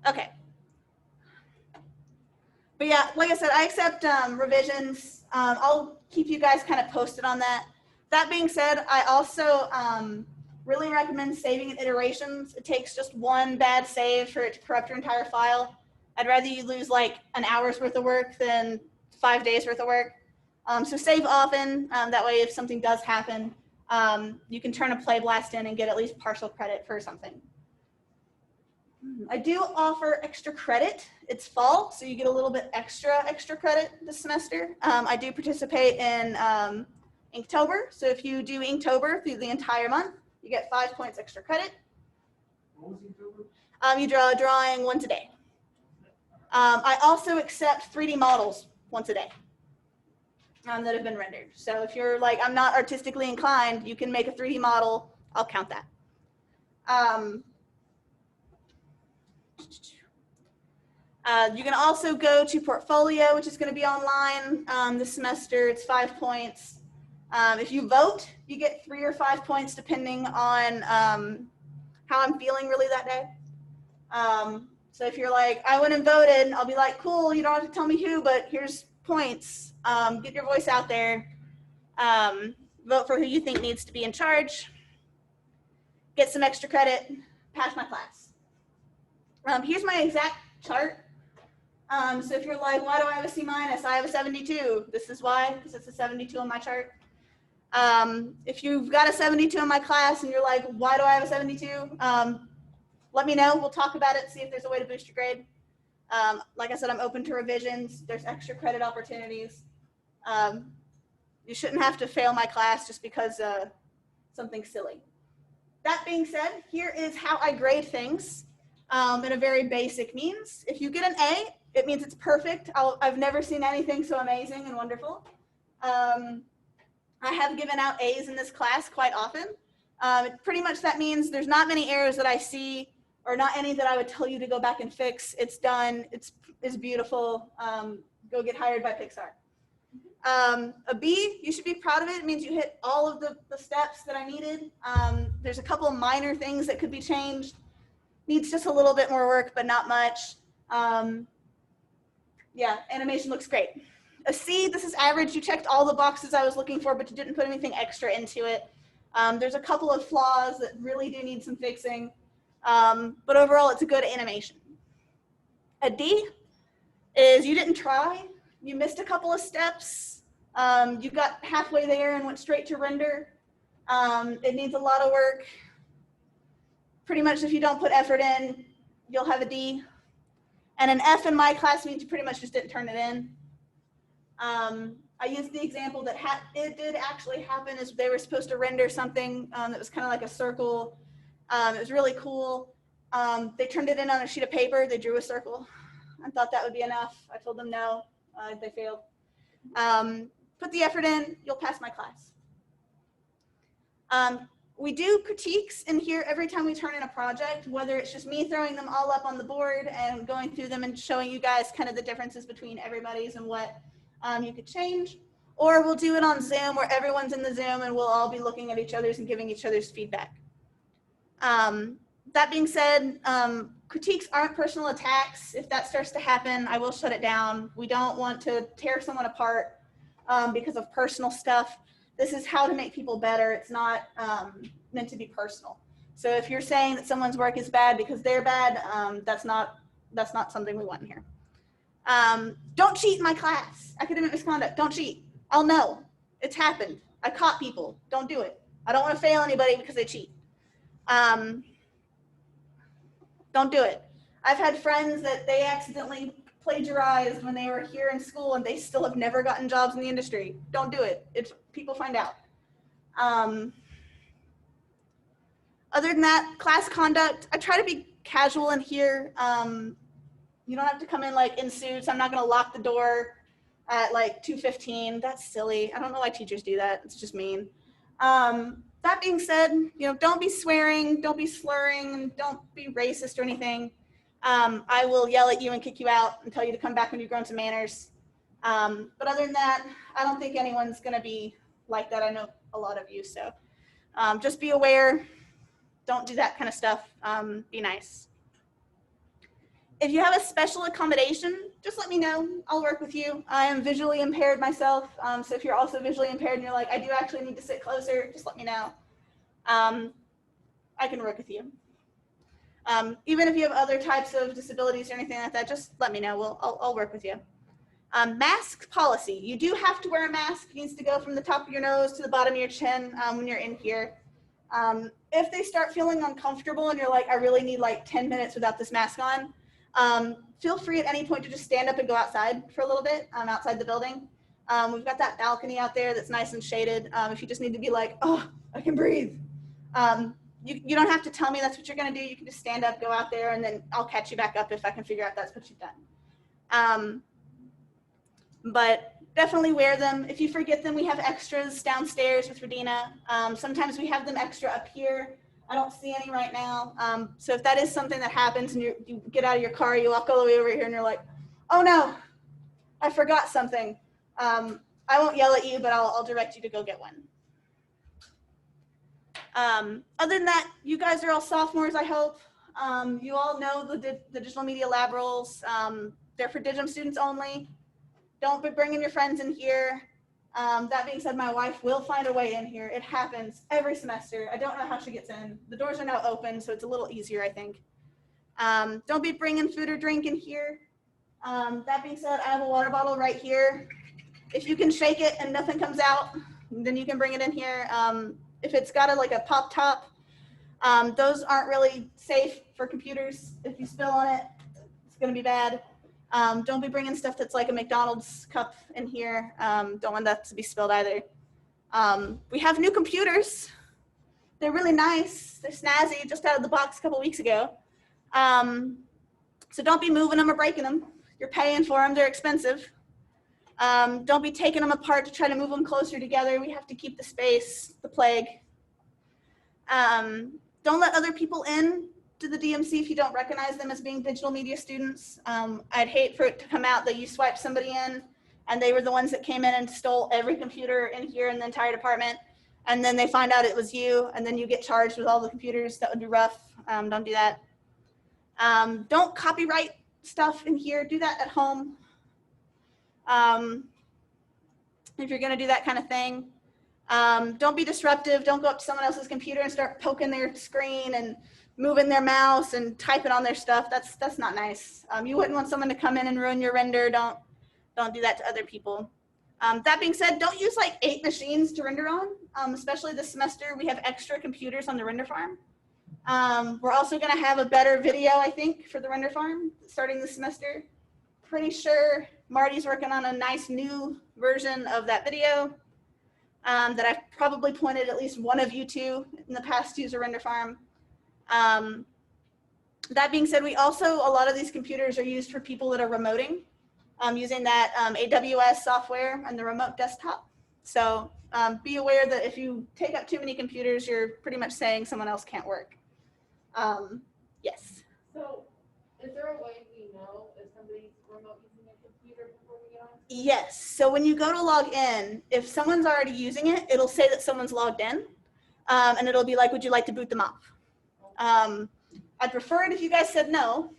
Okay. But yeah, like I said, I accept revisions. I'll keep you guys kind of posted on that. That being said, I also really recommend saving in iterations. It takes just one bad save for it to corrupt your entire file. I'd rather you lose like an hour's worth of work than 5 days worth of work. So save often. That way, if something does happen, you can turn a play blast in and get at least partial credit for something. I do offer extra credit. It's fall, so you get a little bit extra credit this semester. I do participate in Inktober. So if you do Inktober through the entire month, you get 5 points extra credit. What was Inktober? You draw a drawing once a day. I also accept 3D models once a day that have been rendered. So if you're like, I'm not artistically inclined, you can make a 3D model. I'll count that. You can also go to Portfolio, which is going to be online this semester. It's 5 points. If you vote, you get 3 or 5 points depending on how I'm feeling really that day. So if you're like, I went and voted, I'll be like, cool, you don't have to tell me who, but here's points. Get your voice out there. Vote for who you think needs to be in charge. Get some extra credit. Pass my class. Here's my exact chart. So if you're like, why do I have a C-? I have a 72. This is why, because it's a 72 on my chart. If you've got a 72 in my class and you're like, why do I have a 72? Let me know. We'll talk about it, see if there's a way to boost your grade. Like I said, I'm open to revisions. There's extra credit opportunities. You shouldn't have to fail my class just because something silly. That being said, here is how I grade things in a very basic means. If you get an A, it means it's perfect. I've never seen anything so amazing and wonderful. I have given out A's in this class quite often. Pretty much that means there's not many errors that I see or not any that I would tell you to go back and fix. It's done. It's beautiful. Go get hired by Pixar. A B, you should be proud of it. It means you hit all of the steps that I needed. There's a couple minor things that could be changed. Needs just a little bit more work, but not much. Yeah, animation looks great. A C, this is average. You checked all the boxes I was looking for, but you didn't put anything extra into it. There's a couple of flaws that really do need some fixing. But overall, it's a good animation. A D is you didn't try. You missed a couple of steps. You got halfway there and went straight to render. It needs a lot of work. Pretty much if you don't put effort in, you'll have a D. And an F in my class means you pretty much just didn't turn it in. I used the example that it did actually happen is they were supposed to render something that was kind of like a circle. It was really cool. They turned it in on a sheet of paper. They drew a circle. I thought that would be enough. I told them no. They failed. Put the effort in. You'll pass my class. We do critiques in here every time we turn in a project, whether it's just me throwing them all up on the board and going through them and showing you guys kind of the differences between everybody's and what you could change, or we'll do it on Zoom where everyone's in the Zoom and we'll all be looking at each other's and giving each other's feedback. That being said, critiques aren't personal attacks. If that starts to happen, I will shut it down. We don't want to tear someone apart because of personal stuff. This is how to make people better. It's not meant to be personal. So if you're saying that someone's work is bad because they're bad, that's not something we want in here. Don't cheat in my class. Academic misconduct, don't cheat. I'll know. It's happened. I caught people. Don't do it. I don't want to fail anybody because they cheat. Don't do it. I've had friends that they accidentally plagiarized when they were here in school and they still have never gotten jobs in the industry. Don't do it. People find out. Other than that, class conduct, I try to be casual in here. You don't have to come in like in suits. I'm not going to lock the door at like 2:15. That's silly. I don't know why teachers do that. It's just mean. That being said, don't be swearing, don't be slurring, don't be racist or anything. I will yell at you and kick you out and tell you to come back when you've grown some manners. But other than that, I don't think anyone's going to be like that. I know a lot of you, so just be aware. Don't do that kind of stuff. Be nice. If you have a special accommodation, just let me know. I'll work with you. I am visually impaired myself. So if you're also visually impaired and you're like, I do actually need to sit closer, just let me know. I can work with you. Even if you have other types of disabilities or anything like that, just let me know. I'll work with you. Mask policy. You do have to wear a mask. It needs to go from the top of your nose to the bottom of your chin when you're in here. If they start feeling uncomfortable and you're like, I really need like 10 minutes without this mask on, feel free at any point to just stand up and go outside for a little bit outside the building. We've got that balcony out there that's nice and shaded. If you just need to be like, oh, I can breathe. You don't have to tell me that's what you're going to do. You can just stand up, go out there, and then I'll catch you back up if I can figure out that's what you've done. But definitely wear them. If you forget them, we have extras downstairs with Radina. Sometimes we have them extra up here. I don't see any right now. So if that is something that happens and you get out of your car, you walk all the way over here and you're like, oh no, I forgot something. I won't yell at you, but I'll direct you to go get one. Other than that, you guys are all sophomores, I hope. You all know the digital media lab roles. They're for Digim students only. Don't be bringing your friends in here. That being said, my wife will find a way in here. It happens every semester. I don't know how she gets in. The doors are now open, so it's a little easier, I think. Don't be bringing food or drink in here. That being said, I have a water bottle right here. If you can shake it and nothing comes out, then you can bring it in here. If it's got like a pop top, those aren't really safe for computers. If you spill on it, it's gonna be bad. Don't be bringing stuff that's like a McDonald's cup in here. Don't want that to be spilled either. We have new computers. They're really nice. They're snazzy, just out of the box a couple weeks ago. So don't be moving them or breaking them. You're paying for them, they're expensive. Don't be taking them apart to try to move them closer together. We have to keep the space, the plague. Don't let other people in to the DMC if you don't recognize them as being digital media students. I'd hate for it to come out that you swiped somebody in and they were the ones that came in and stole every computer in here in the entire department, and then they find out it was you, and then you get charged with all the computers. That would be rough. Don't do that. Don't copyright stuff in here. Do that at home. If you're gonna do that kind of thing. Don't be disruptive. Don't go up to someone else's computer and start poking their screen and moving their mouse and typing on their stuff. That's not nice. You wouldn't want someone to come in and ruin your render. Don't do that to other people. That being said, don't use like 8 machines to render on, especially this semester. We have extra computers on the render farm. We're also gonna have a better video, I think, for the render farm starting this semester. Pretty sure Marty's working on a nice new version of that video that I've probably pointed at least one of you to in the past to use a render farm. That being said, we also, a lot of these computers are used for people that are remoting, using that AWS software and the remote desktop. So be aware that if you take up too many computers, you're pretty much saying someone else can't work. Yes. So is there a way we know if somebody's remote using a computer before we get on? Yes. So when you go to log in, if someone's already using it, it'll say that someone's logged in, and it'll be like, would you like to boot them off? I'd prefer it if you guys said no,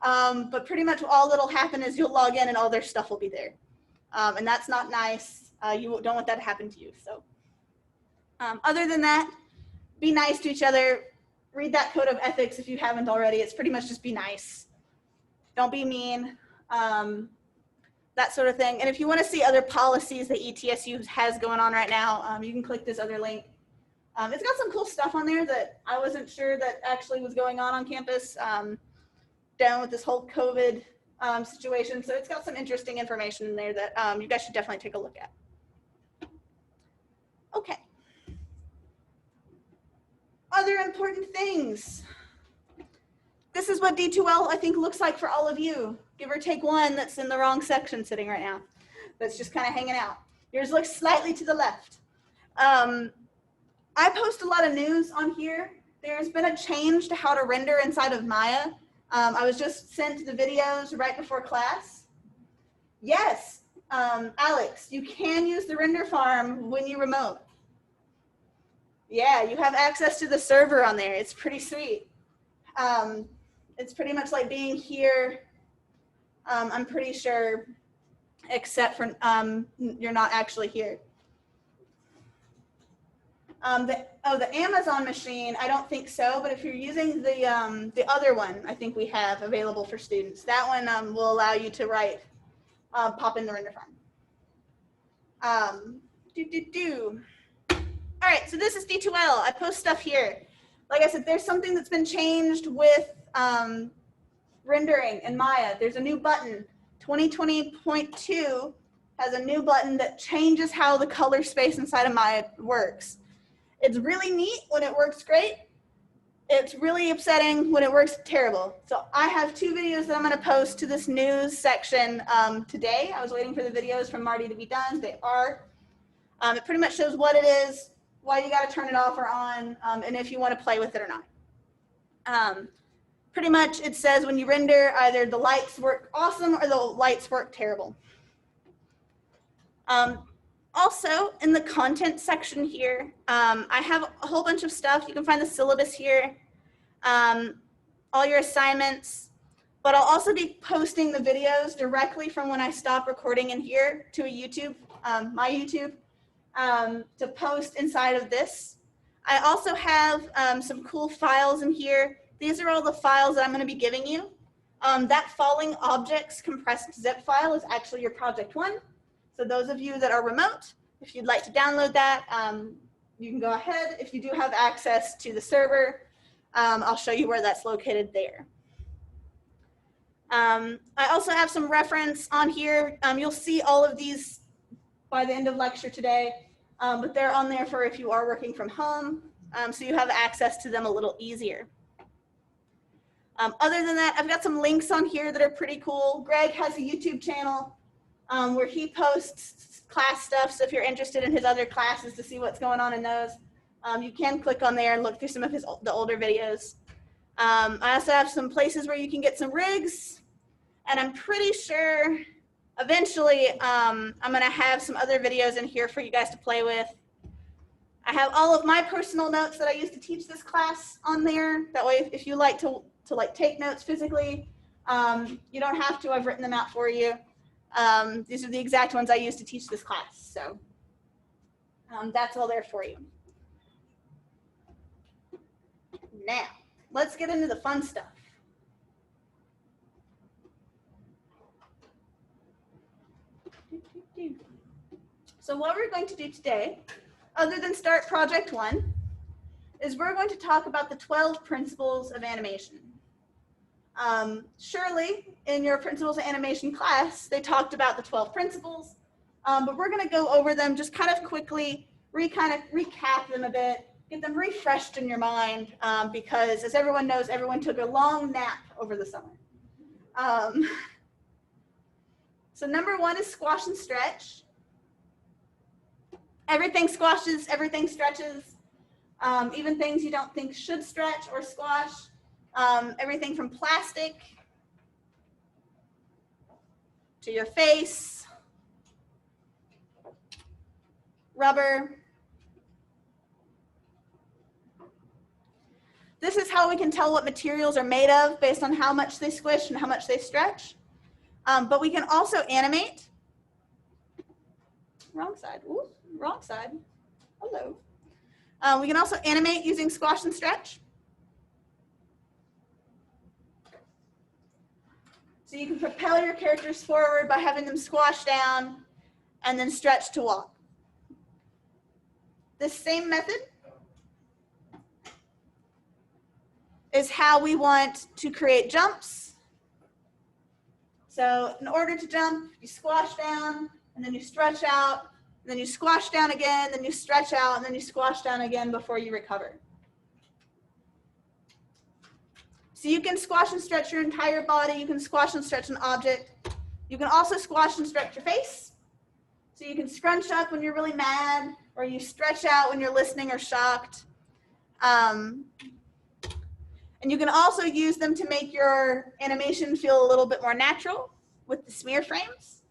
but pretty much all that'll happen is you'll log in and all their stuff will be there. And that's not nice. You don't want that to happen to you. So other than that, be nice to each other. Read that code of ethics if you haven't already. It's pretty much just be nice. Don't be mean, that sort of thing. And if you want to see other policies that ETSU has going on right now, you can click this other link. It's got some cool stuff on there that I wasn't sure that actually was going on campus down with this whole COVID situation. So it's got some interesting information in there that you guys should definitely take a look at. Okay. Other important things. This is what D2L I think looks like for all of you. Give or take one that's in the wrong section sitting right now. That's just kind of hanging out. Yours looks slightly to the left. I post a lot of news on here. There's been a change to how to render inside of Maya. I was just sent the videos right before class. Yes, Alex, you can use the render farm when you remote. Yeah, you have access to the server on there. It's pretty sweet. It's pretty much like being here, I'm pretty sure, except for you're not actually here. The Amazon machine, I don't think so, but if you're using the other one, I think we have available for students. That one will allow you to write, pop in the render farm. All right, so this is D2L. I post stuff here. Like I said, there's something that's been changed with rendering in Maya. There's a new button. 2020.2 has a new button that changes how the color space inside of Maya works. It's really neat when it works great. It's really upsetting when it works terrible. So I have 2 videos that I'm going to post to this news section today. I was waiting for the videos from Marty to be done. They are. It pretty much shows what it is, why you got to turn it off or on, and if you want to play with it or not. Pretty much it says when you render, either the lights work awesome or the lights work terrible. Also, in the content section here, I have a whole bunch of stuff. You can find the syllabus here, all your assignments, but I'll also be posting the videos directly from when I stop recording in here to a YouTube, my YouTube, to post inside of this. I also have some cool files in here. These are all the files that I'm going to be giving you. That falling objects compressed zip file is actually your project 1. So those of you that are remote, if you'd like to download that, you can go ahead. If you do have access to the server, I'll show you where that's located there. I also have some reference on here. You'll see all of these by the end of lecture today, but they're on there for if you are working from home, so you have access to them a little easier. Other than that, I've got some links on here that are pretty cool. Greg has a YouTube channel where he posts class stuff, so if you're interested in his other classes to see what's going on in those, you can click on there and look through some of the older videos. I also have some places where you can get some rigs, and I'm pretty sure eventually I'm going to have some other videos in here for you guys to play with. I have all of my personal notes that I used to teach this class on there. That way, if you like to like take notes physically, you don't have to. I've written them out for you. These are the exact ones I used to teach this class. So that's all there for you. Now, let's get into the fun stuff. So what we're going to do today, other than start project 1, is we're going to talk about the 12 principles of animation. Surely in your principles of animation class, they talked about the 12 principles, but we're going to go over them just kind of quickly, recap them a bit, get them refreshed in your mind, because as everyone knows, everyone took a long nap over the summer. So number 1 is squash and stretch. Everything squashes, everything stretches, even things you don't think should stretch or squash. Everything from plastic to your face, rubber. This is how we can tell what materials are made of based on how much they squish and how much they stretch. But we can also animate. Wrong side. Ooh, wrong side. Hello. We can also animate using squash and stretch. So you can propel your characters forward by having them squash down and then stretch to walk. This same method is how we want to create jumps. So in order to jump, you squash down, and then you stretch out, and then you squash down again, then you stretch out, and then you squash down again before you recover. So you can squash and stretch your entire body. You can squash and stretch an object. You can also squash and stretch your face. So you can scrunch up when you're really mad, or you stretch out when you're listening or shocked. And you can also use them to make your animation feel a little bit more natural with the smear frames.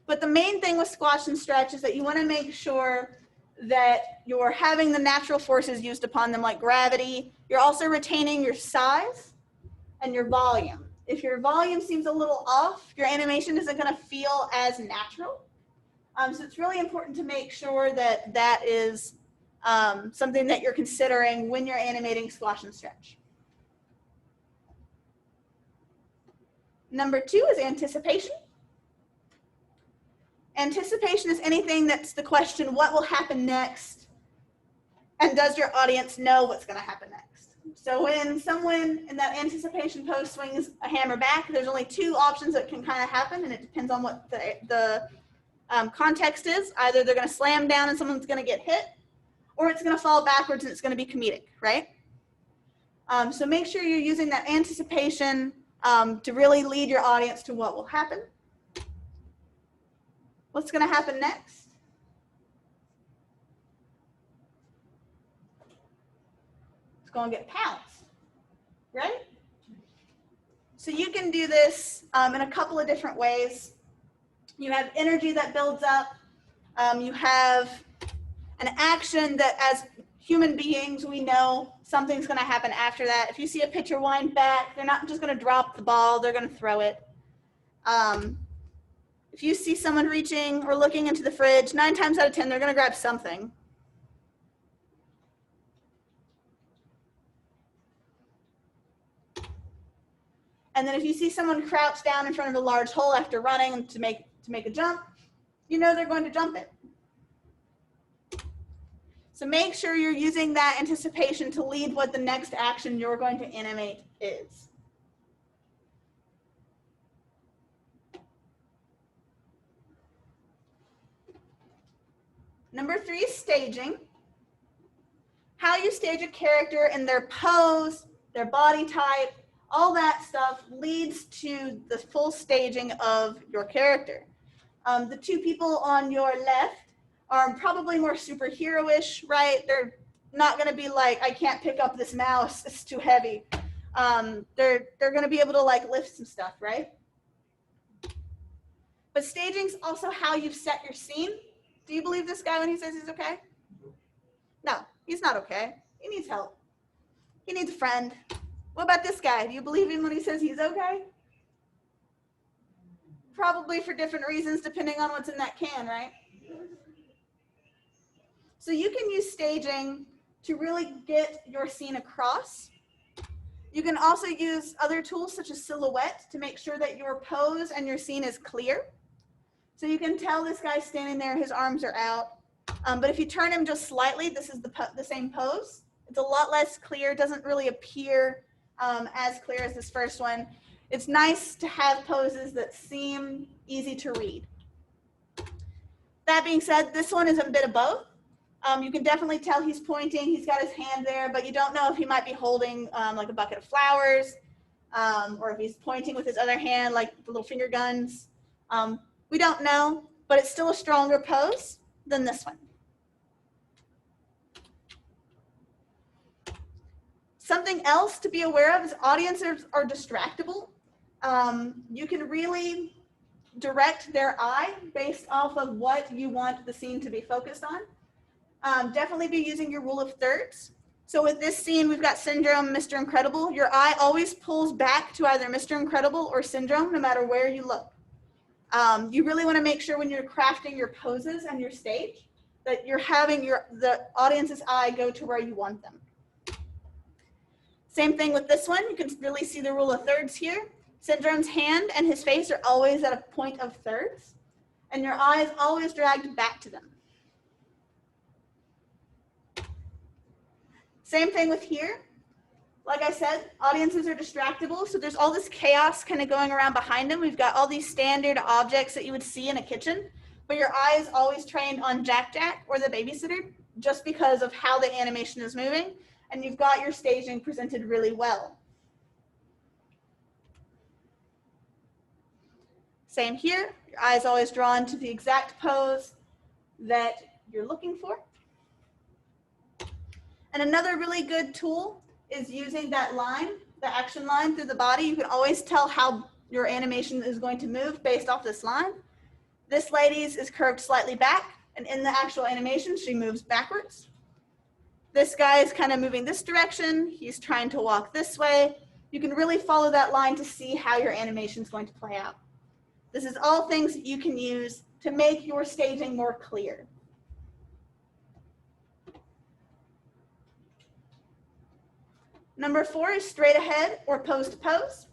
But the main thing with squash and stretch is that you want to make sure that you're having the natural forces used upon them like gravity. You're also retaining your size and your volume. If your volume seems a little off, your animation isn't going to feel as natural. So it's really important to make sure that that is something that you're considering when you're animating squash and stretch. Number 2 is anticipation. Anticipation is anything that's the question, what will happen next? And does your audience know what's going to happen next? So when someone in that anticipation pose swings a hammer back, there's only 2 options that can kind of happen, and it depends on what the context is. Either they're going to slam down and someone's going to get hit, or it's going to fall backwards and it's going to be comedic, right? So make sure you're using that anticipation to really lead your audience to what will happen. What's going to happen next? It's going to get pounced, right? So you can do this in a couple of different ways. You have energy that builds up. You have an action that as human beings, we know something's going to happen after that. If you see a pitcher wind back, they're not just going to drop the ball, they're going to throw it. If you see someone reaching or looking into the fridge, 9 times out of 10, they're going to grab something. And then if you see someone crouch down in front of a large hole after running to make a jump, you know they're going to jump it. So make sure you're using that anticipation to lead what the next action you're going to animate is. Number 3 is staging. How you stage a character and their pose, their body type, all that stuff leads to the full staging of your character. The 2 people on your left are probably more superhero-ish, right? They're not going to be like, I can't pick up this mouse, it's too heavy. They're going to be able to like lift some stuff, right? But staging's also how you've set your scene. Do you believe this guy when he says he's okay? No, he's not okay. He needs help. He needs a friend. What about this guy? Do you believe him when he says he's okay? Probably for different reasons depending on what's in that can, right? So you can use staging to really get your scene across. You can also use other tools such as silhouette to make sure that your pose and your scene is clear. So you can tell this guy's standing there, his arms are out. But if you turn him just slightly, this is the same pose. It's a lot less clear, doesn't really appear as clear as this first one. It's nice to have poses that seem easy to read. That being said, this one is a bit of both. You can definitely tell he's pointing, he's got his hand there, but you don't know if he might be holding like a bucket of flowers, or if he's pointing with his other hand, like the little finger guns. We don't know, but it's still a stronger pose than this one. Something else to be aware of is audiences are distractible. You can really direct their eye based off of what you want the scene to be focused on. Definitely be using your rule of thirds. So with this scene, we've got Syndrome, Mr. Incredible. Your eye always pulls back to either Mr. Incredible or Syndrome, no matter where you look. You really want to make sure when you're crafting your poses and your stage that you're having the audience's eye go to where you want them. Same thing with this one. You can really see the rule of thirds here. Syndrome's hand and his face are always at a point of thirds, and your eye is always dragged back to them. Same thing with here. Like I said, audiences are distractible, so there's all this chaos kind of going around behind them. We've got all these standard objects that you would see in a kitchen, but your eye is always trained on Jack Jack or the babysitter just because of how the animation is moving, and you've got your staging presented really well. Same here, your eye is always drawn to the exact pose that you're looking for. And another really good tool is using that line, the action line through the body. You can always tell how your animation is going to move based off this line. This lady's is curved slightly back. And in the actual animation, she moves backwards. This guy is kind of moving this direction. He's trying to walk this way. You can really follow that line to see how your animation is going to play out. This is all things that you can use to make your staging more clear. Number 4 is straight ahead or pose to pose.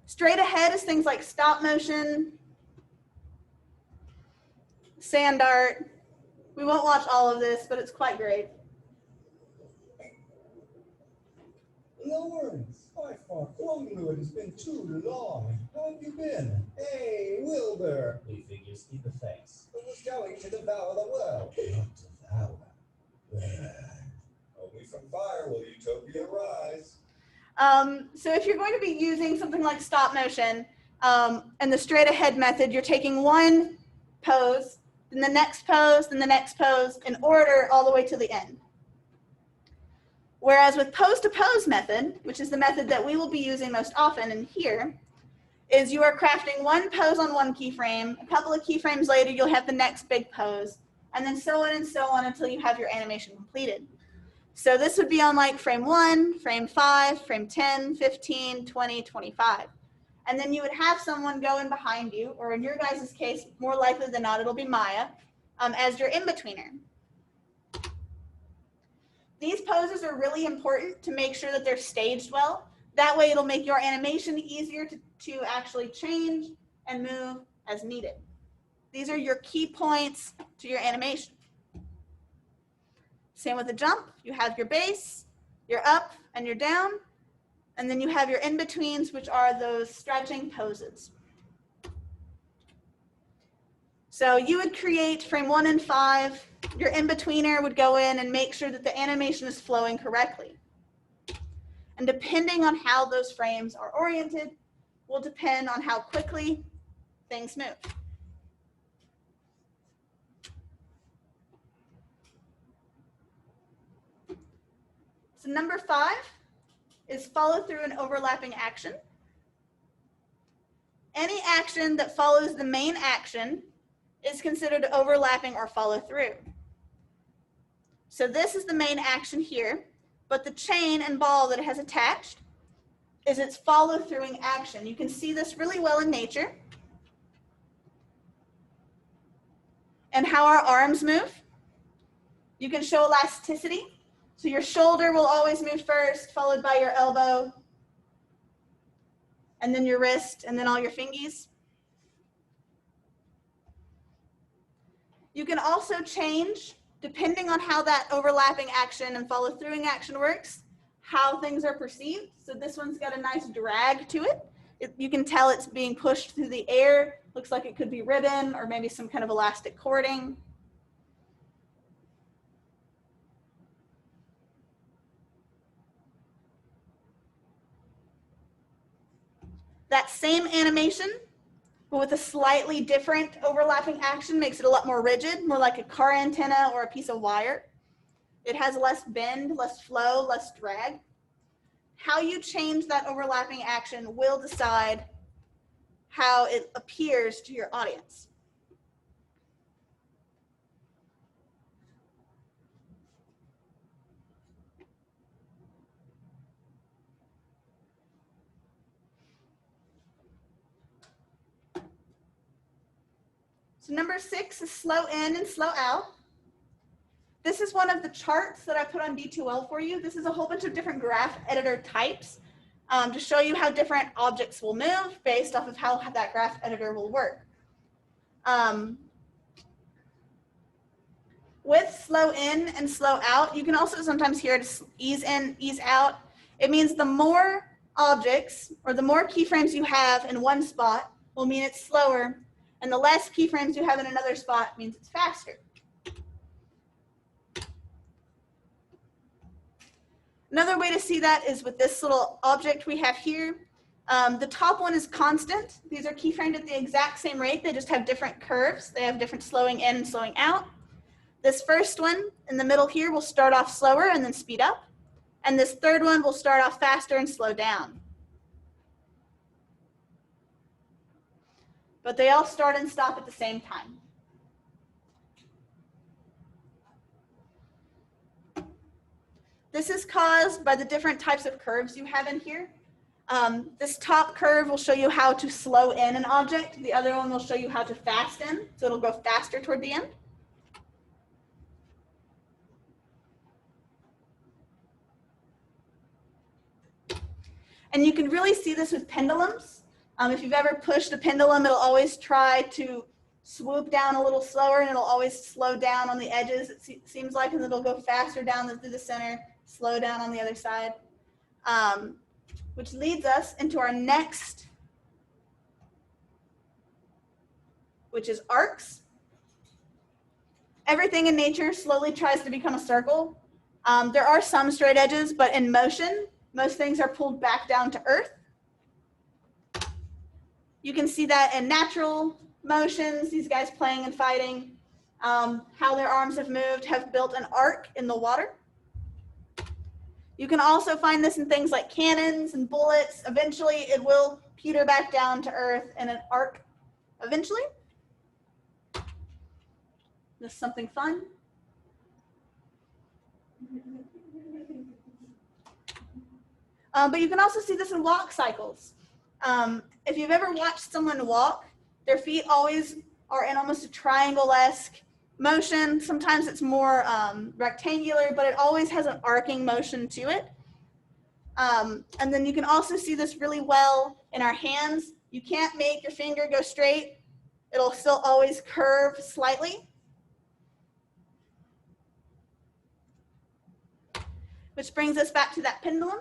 Straight ahead is things like stop motion, sand art. We won't watch all of this, but it's quite great. Lawrence, I thought Longwood has been too long. How have you been? Hey, Wilbur. We figures keep a face. I was going to devour the world. Not devour. Only from fire will utopia rise. So if you're going to be using something like stop motion and the straight ahead method, you're taking one pose, then the next pose, then the next pose in order all the way to the end. Whereas with pose to pose method, which is the method that we will be using most often in here, is you are crafting one pose on one keyframe. A couple of keyframes later, you'll have the next big pose, and then so on until you have your animation completed. So this would be on like frame 1, frame 5, frame 10, 15, 20, 25. And then you would have someone go in behind you, or in your guys' case, more likely than not, it'll be Maya, as your in-betweener. These poses are really important to make sure that they're staged well. That way it'll make your animation easier to actually change and move as needed. These are your key points to your animation. Same with the jump. You have your base, your up, and your down. And then you have your in-betweens, which are those stretching poses. So you would create frame 1 and 5. Your in-betweener would go in and make sure that the animation is flowing correctly. And depending on how those frames are oriented will depend on how quickly things move. So number 5 is follow through an overlapping action. Any action that follows the main action is considered overlapping or follow through. So this is the main action here, but the chain and ball that it has attached is its follow throughing action. You can see this really well in nature. And how our arms move. You can show elasticity. So your shoulder will always move first, followed by your elbow, and then your wrist, and then all your fingies. You can also change, depending on how that overlapping action and follow throughing action works, how things are perceived. So this one's got a nice drag to it. You can tell it's being pushed through the air. Looks like it could be ribbon or maybe some kind of elastic cording. That same animation, but with a slightly different overlapping action, makes it a lot more rigid, more like a car antenna or a piece of wire. It has less bend, less flow, less drag. How you change that overlapping action will decide how it appears to your audience. So number 6 is slow in and slow out. This is one of the charts that I put on D2L for you. This is a whole bunch of different graph editor types to show you how different objects will move based off of how that graph editor will work. With slow in and slow out, you can also sometimes hear it ease in, ease out. It means the more objects or the more keyframes you have in one spot will mean it's slower, and the less keyframes you have in another spot means it's faster. Another way to see that is with this little object we have here. The top one is constant. These are keyframed at the exact same rate. They just have different curves. They have different slowing in and slowing out. This first one in the middle here will start off slower and then speed up. And this third one will start off faster and slow down. but they all start and stop at the same time. This is caused by the different types of curves you have in here. This top curve will show you how to slow in an object. The other one will show you how to fast in, so it'll go faster toward the end. And you can really see this with pendulums. If you've ever pushed a pendulum, it'll always try to swoop down a little slower, and it'll always slow down on the edges, it seems like, and it'll go faster down through the center, slow down on the other side. Which leads us into our next, which is arcs. Everything in nature slowly tries to become a circle. There are some straight edges, but in motion, most things are pulled back down to earth. You can see that in natural motions, these guys playing and fighting, how their arms have moved, have built an arc in the water. You can also find this in things like cannons and bullets. Eventually, it will peter back down to earth in an arc eventually. This is something fun. But you can also see this in walk cycles. If you've ever watched someone walk, their feet always are in almost a triangle-esque motion. Sometimes it's more rectangular, but it always has an arcing motion to it. And then you can also see this really well in our hands. You can't make your finger go straight. It'll still always curve slightly. Which brings us back to that pendulum.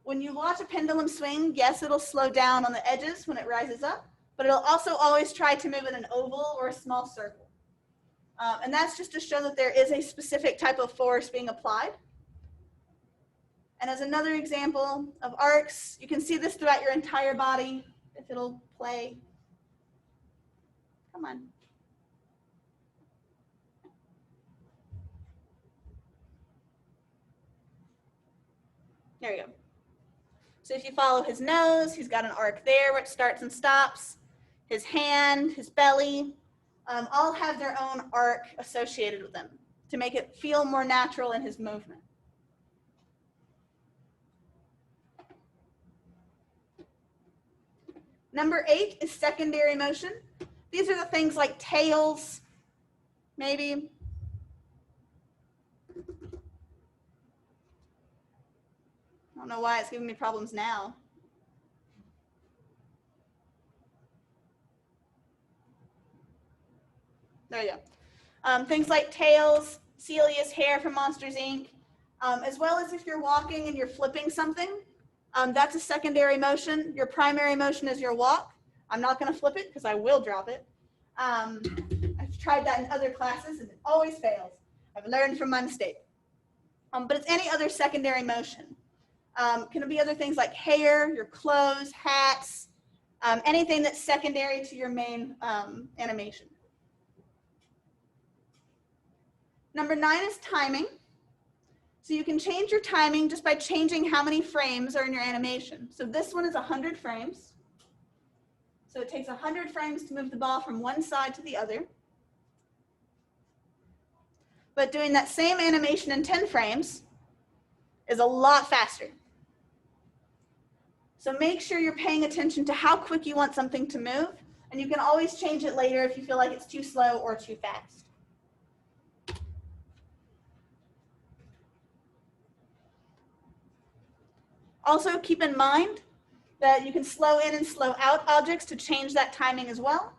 When you watch a pendulum swing, yes, it'll slow down on the edges when it rises up, but it'll also always try to move in an oval or a small circle. And that's just to show that there is a specific type of force being applied. And as another example of arcs, you can see this throughout your entire body, if it'll play. Come on. There we go. So if you follow his nose, he's got an arc there where it starts and stops. His hand, his belly, all have their own arc associated with them to make it feel more natural in his movement. Number 8 is secondary motion. These are the things like tails, maybe. I don't know why it's giving me problems now. There you go. Things like tails, Celia's hair from Monsters, Inc., as well as if you're walking and you're flipping something, that's a secondary motion. Your primary motion is your walk. I'm not going to flip it because I will drop it. I've tried that in other classes and it always fails. I've learned from my mistake. But it's any other secondary motion. Can it be other things like hair, your clothes, hats, anything that's secondary to your main animation. Number 9 is timing. So you can change your timing just by changing how many frames are in your animation. So this one is 100 frames. So it takes 100 frames to move the ball from one side to the other. But doing that same animation in 10 frames is a lot faster. So make sure you're paying attention to how quick you want something to move, and you can always change it later if you feel like it's too slow or too fast. Also, keep in mind that you can slow in and slow out objects to change that timing as well.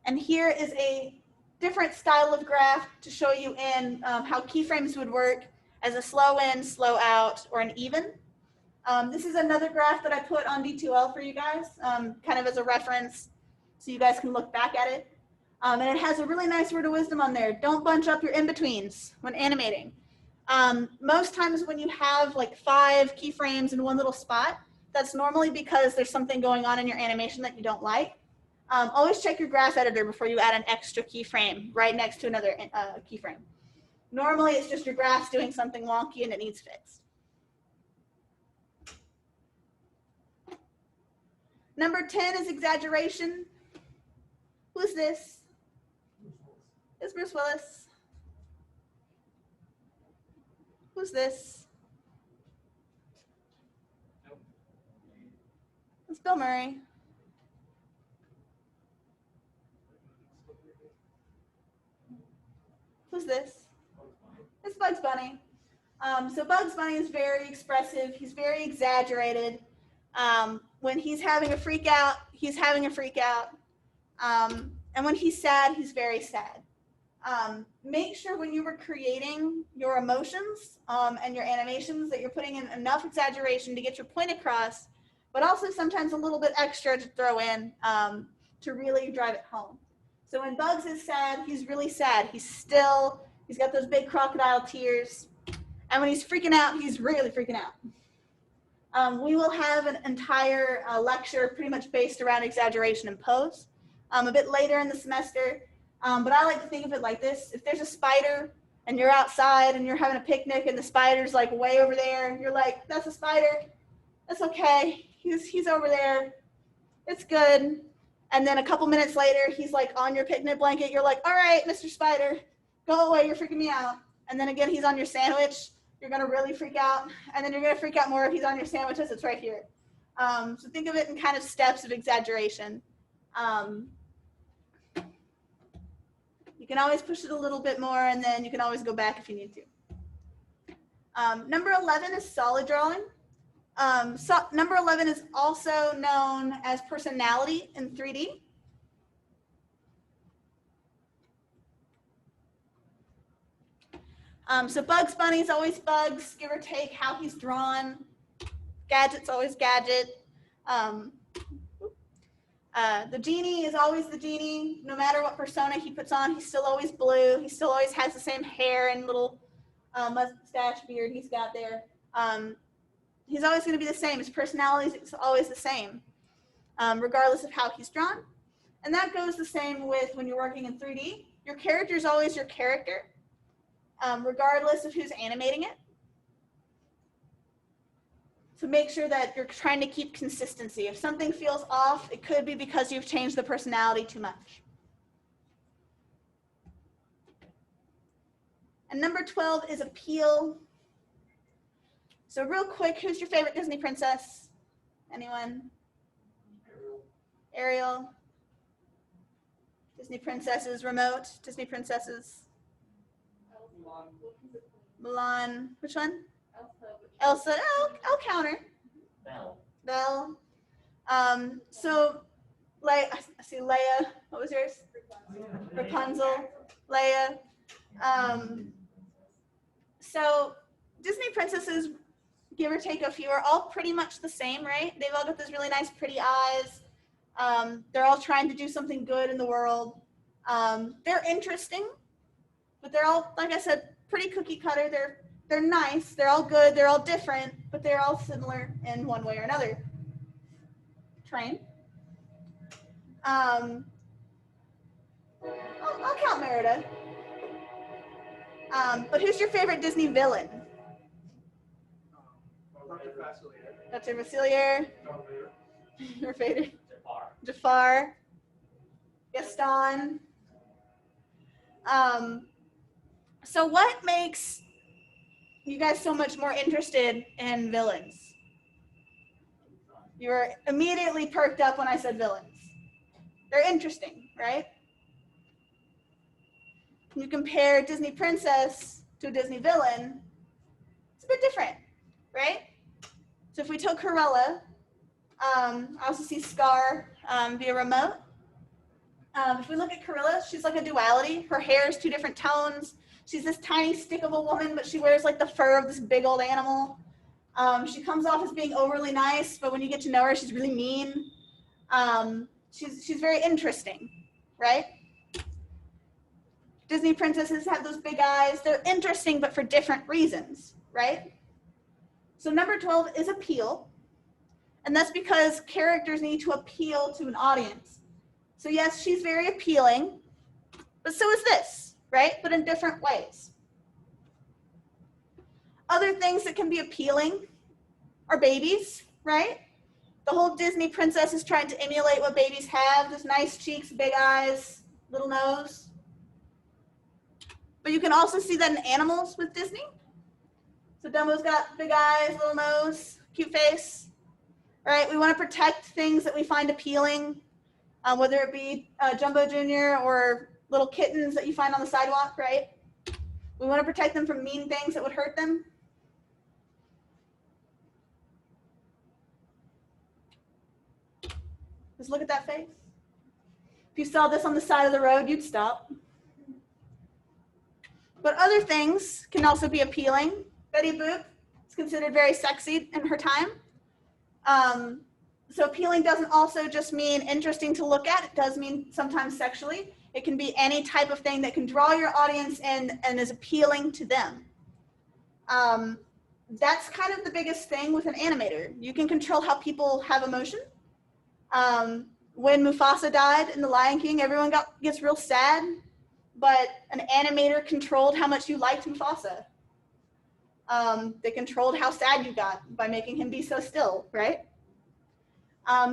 And here is a different style of graph to show you in how keyframes would work as a slow in, slow out, or an even. This is another graph that I put on D2L for you guys, kind of as a reference so you guys can look back at it. And it has a really nice word of wisdom on there. Don't bunch up your in-betweens when animating. Most times when you have like 5 keyframes in one little spot, that's normally because there's something going on in your animation that you don't like. Always check your graph editor before you add an extra keyframe right next to another keyframe. Normally it's just your graph's doing something wonky and it needs fixed. Number 10 is exaggeration. Who's this? It's Bruce Willis. Who's this? It's Bill Murray. Who's this? It's Bugs Bunny. So Bugs Bunny is very expressive. He's very exaggerated. When he's having a freak out, he's having a freak out. And when he's sad, he's very sad. Make sure when you were creating your emotions and your animations that you're putting in enough exaggeration to get your point across, but also sometimes a little bit extra to throw in to really drive it home. So when Bugs is sad, he's really sad. He's got those big crocodile tears. And when he's freaking out, he's really freaking out. We will have an entire lecture pretty much based around exaggeration and pose a bit later in the semester. But I like to think of it like this. If there's a spider and you're outside and you're having a picnic and the spider's like way over there, you're like, that's a spider. That's okay. He's over there. It's good. And then a couple minutes later, he's like on your picnic blanket. You're like, all right, Mr. Spider, go away. You're freaking me out. And then again, he's on your sandwich. You're going to really freak out. And then you're going to freak out more if he's on your sandwiches. It's right here. So think of it in kind of steps of exaggeration. You can always push it a little bit more, and then you can always go back if you need to. Number 11 is solid drawing. Number 11 is also known as personality in 3D. So Bugs Bunny is always Bugs, give or take how he's drawn. Gadget's always Gadget. The genie is always the genie. No matter what persona he puts on, he's still always blue. He still always has the same hair and little mustache beard he's got there. He's always going to be the same. His personality is always the same, regardless of how he's drawn. And that goes the same with when you're working in 3D. Your character is always your character, regardless of who's animating it. So make sure that you're trying to keep consistency. If something feels off, it could be because you've changed the personality too much. And number 12 is appeal. So real quick, who's your favorite Disney princess? Anyone? Ariel. Disney princesses, remote. Disney princesses. Mulan. Which one? Elsa. I'll counter. Belle. So, I see Leia. What was yours? Rapunzel. Leia. So, Disney princesses, give or take a few, are all pretty much the same, right? They've all got those really nice, pretty eyes. They're all trying to do something good in the world. They're interesting, but they're all, like I said, pretty cookie cutter. They're nice. They're all good. They're all different, but they're all similar in one way or another. Train. I'll count Merida. But who's your favorite Disney villain? Dr. Facilier. Your favorite? Jafar. Gaston. So what makes you guys so much more interested in villains? You were immediately perked up when I said villains. They're interesting, right? When you compare Disney princess to a Disney villain, it's a bit different, right? So if we took Cruella, I also see Scar via remote. If we look at Cruella, she's like a duality. Her hair is two different tones. She's this tiny stick of a woman, but she wears like the fur of this big old animal. She comes off as being overly nice, but when you get to know her, she's really mean. She's very interesting, right? Disney princesses have those big eyes. They're interesting, but for different reasons, right? So number 12 is appeal. And that's because characters need to appeal to an audience. So yes, she's very appealing, but so is this, right? But in different ways. Other things that can be appealing are babies, right? The whole Disney princess is trying to emulate what babies have, just nice cheeks, big eyes, little nose. But you can also see that in animals with Disney. So Dumbo's got big eyes, little nose, cute face. All right, we want to protect things that we find appealing, whether it be Jumbo Jr. or little kittens that you find on the sidewalk, right? We want to protect them from mean things that would hurt them. Just look at that face. If you saw this on the side of the road, you'd stop. But other things can also be appealing. Betty Boop is considered very sexy in her time. So appealing doesn't also just mean interesting to look at. It does mean sometimes sexually. It can be any type of thing that can draw your audience in and is appealing to them. That's kind of the biggest thing with an animator. You can control how people have emotion. When Mufasa died in The Lion King, everyone gets real sad, but an animator controlled how much you liked Mufasa. They controlled how sad you got by making him be so still, right?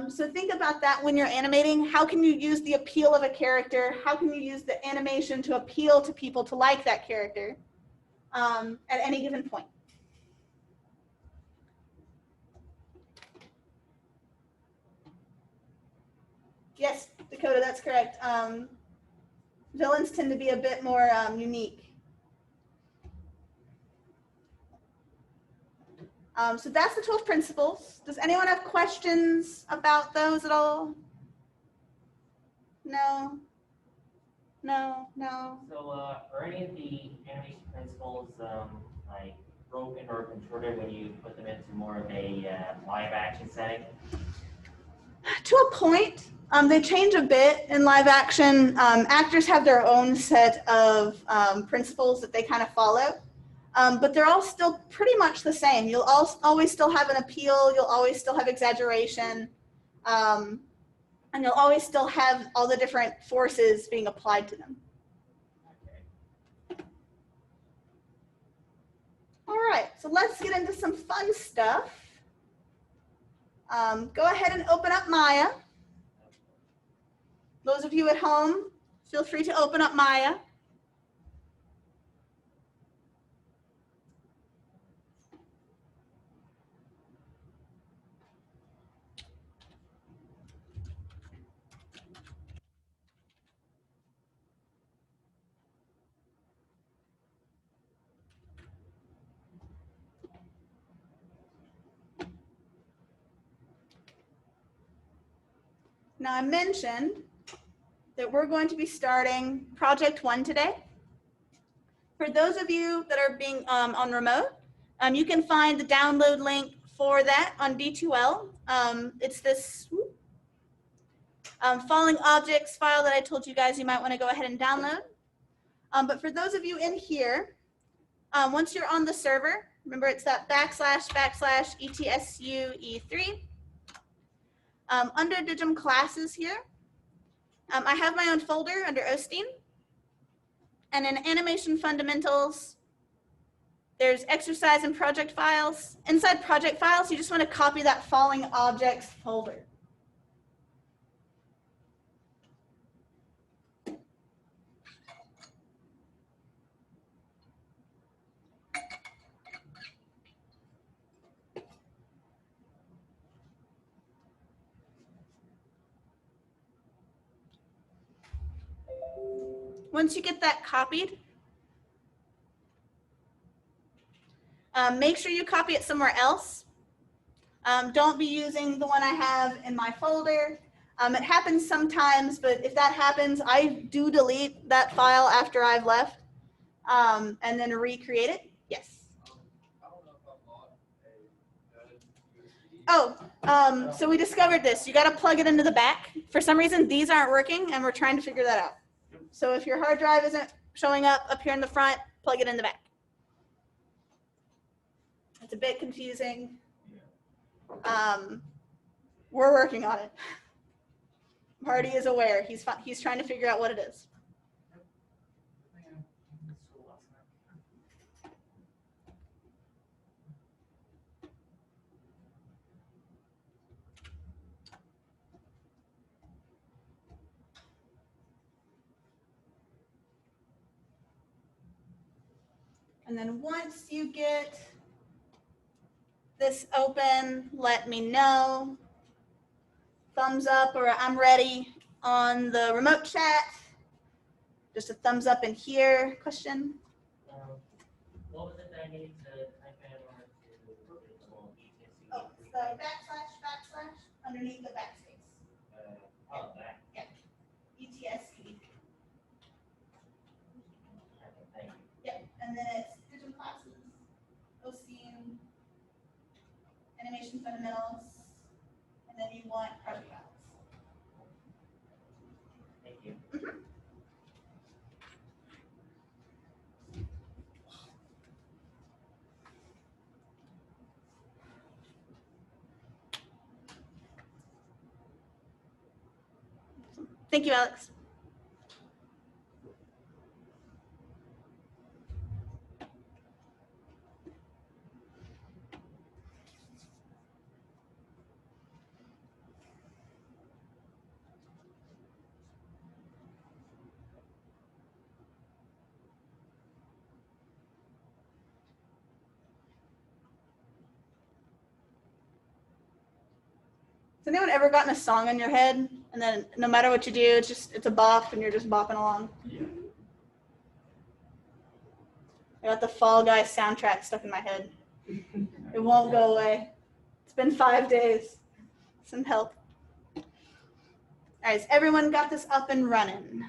So think about that when you're animating. How can you use the appeal of a character? How can you use the animation to appeal to people to like that character at any given point? Yes, Dakota, that's correct. Villains tend to be a bit more unique. So that's the 12 principles. Does anyone have questions about those at all? No? No? No? So, are any of the animation principles like broken or contorted when you put them into more of a live action setting? To a point. They change a bit in live action. Actors have their own set of principles that they kind of follow. But they're all still pretty much the same. You'll always still have an appeal. You'll always still have exaggeration. And you'll always still have all the different forces being applied to them. All right, so let's get into some fun stuff. Go ahead and open up Maya. Those of you at home, feel free to open up Maya. Now I mentioned that we're going to be starting Project 1 today. For those of you that are being on remote, you can find the download link for that on D2L. It's this falling objects file that I told you guys you might want to go ahead and download. But for those of you in here, once you're on the server, remember it's that //ETSUE3. Under Digim classes here, I have my own folder under Osteen. And in Animation Fundamentals, there's exercise and project files. Inside project files, you just want to copy that falling objects folder. Once you get that copied, make sure you copy it somewhere else. Don't be using the one I have in my folder. It happens sometimes, but if that happens, I do delete that file after I've left and then recreate it. Yes. I don't know if I bought a Oh, so we discovered this. You got to plug it into the back. For some reason, these aren't working, and we're trying to figure that out. So if your hard drive isn't showing up here in the front, plug it in the back. It's a bit confusing. We're working on it. Marty is aware. He's trying to figure out what it is. And then once you get this open, let me know. Thumbs up or I'm ready on the remote chat. Just a thumbs up in here. Question? What was it that I needed to type in order to put it in the little ETSC? Oh, it's the backslash underneath the backspace. That. ETSC. Thank you. Yep, and then it's digital classes, OSCE, animation fundamentals, and then you want project files. Thank you. Thank you, Alex. Has anyone ever gotten a song in your head and then no matter what you do, it's a bop and you're just bopping along? Yeah. I got the Fall Guys soundtrack stuck in my head. It won't go away. It's been 5 days. Some help. All right, so everyone got this up and running.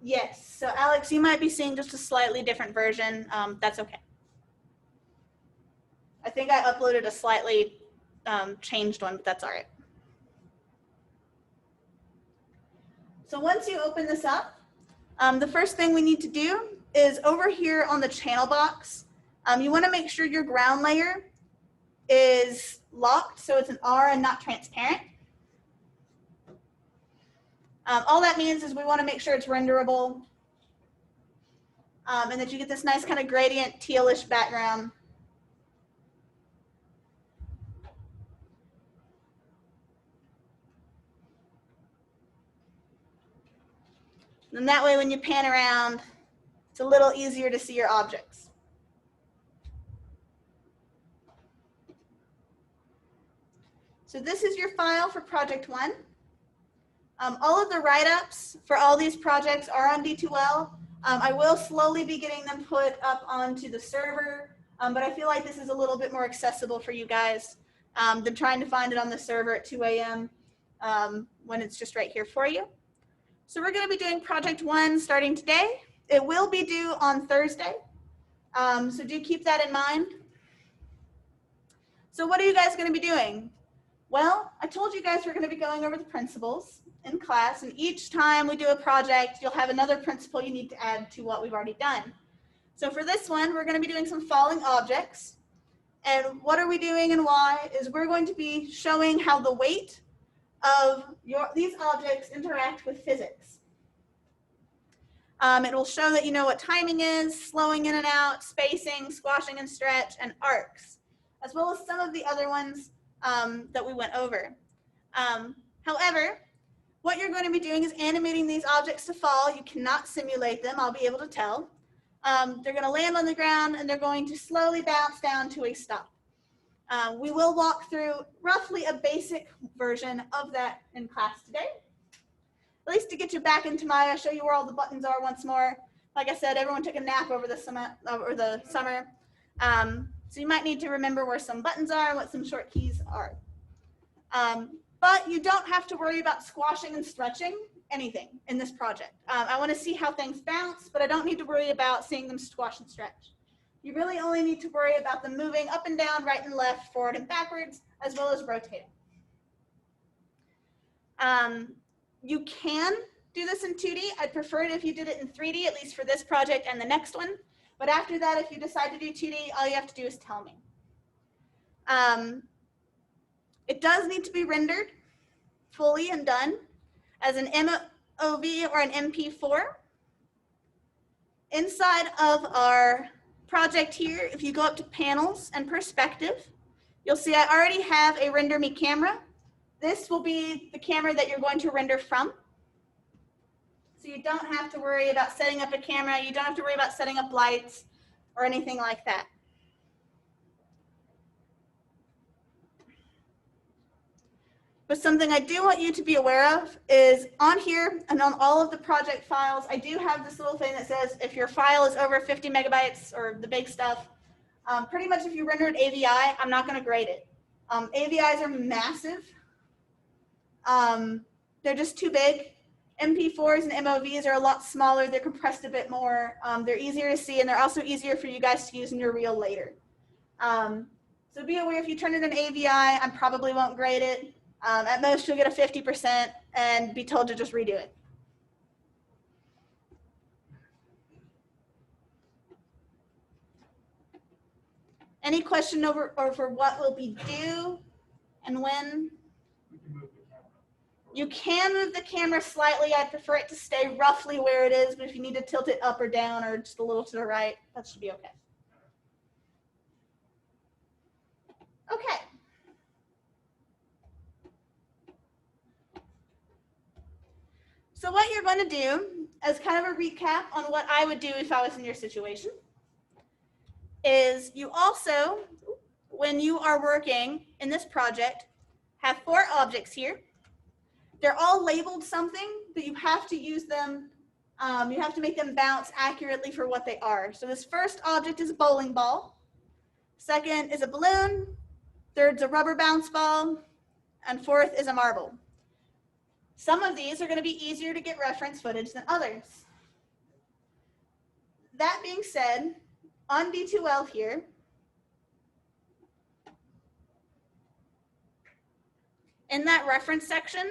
Yes, so Alex, you might be seeing just a slightly different version. That's okay. I think I uploaded a slightly changed one, but that's all right. So once you open this up, the first thing we need to do is over here on the channel box, you want to make sure your ground layer is locked so it's an R and not transparent. All that means is we want to make sure it's renderable and that you get this nice kind of gradient tealish background. And that way when you pan around, it's a little easier to see your objects. So this is your file for project 1. All of the write-ups for all these projects are on D2L. I will slowly be getting them put up onto the server, but I feel like this is a little bit more accessible for you guys than trying to find it on the server at 2 a.m. When it's just right here for you. So we're going to be doing project 1 starting today. It will be due on Thursday, so do keep that in mind. So what are you guys going to be doing? Well, I told you guys we're going to be going over the principles in class, and each time we do a project, you'll have another principle you need to add to what we've already done. So for this one, we're going to be doing some falling objects. And what are we doing and why is we're going to be showing how the weight of these objects interact with physics. It will show that you know what timing is, slowing in and out, spacing, squashing and stretch, and arcs, as well as some of the other ones that we went over. However, what you're going to be doing is animating these objects to fall. You cannot simulate them, I'll be able to tell. They're going to land on the ground and they're going to slowly bounce down to a stop. We will walk through roughly a basic version of that in class today. At least to get you back into Maya, show you where all the buttons are once more. Like I said, everyone took a nap over the summer. So you might need to remember where some buttons are and what some short keys are. But you don't have to worry about squashing and stretching anything in this project. I want to see how things bounce, but I don't need to worry about seeing them squash and stretch. You really only need to worry about them moving up and down, right and left, forward and backwards, as well as rotating. You can do this in 2D. I'd prefer it if you did it in 3D, at least for this project and the next one. But after that, if you decide to do 2D, all you have to do is tell me. It does need to be rendered fully and done as an MOV or an MP4. Inside of our project here, if you go up to panels and perspective, you'll see I already have a render me camera. This will be the camera that you're going to render from. So you don't have to worry about setting up a camera. You don't have to worry about setting up lights or anything like that. But something I do want you to be aware of is on here and on all of the project files, I do have this little thing that says if your file is over 50 megabytes or the big stuff, pretty much if you rendered AVI, I'm not going to grade it. AVIs are massive. They're just too big. MP4s and MOVs are a lot smaller. They're compressed a bit more. They're easier to see, and they're also easier for you guys to use in your reel later. So be aware if you turn in an AVI, I probably won't grade it. At most, you'll get a 50% and be told to just redo it. Any question over what will be due and when? You can move the camera slightly. I prefer it to stay roughly where it is, but if you need to tilt it up or down or just a little to the right, that should be okay. Okay. So what you're going to do, as kind of a recap on what I would do if I was in your situation, is you also, when you are working in this project, have 4 objects here. They're all labeled something, but you have to use them, you have to make them bounce accurately for what they are. So this first object is a bowling ball. Second is a balloon. Third's a rubber bounce ball. And fourth is a marble. Some of these are going to be easier to get reference footage than others. That being said, on D2L here, in that reference section,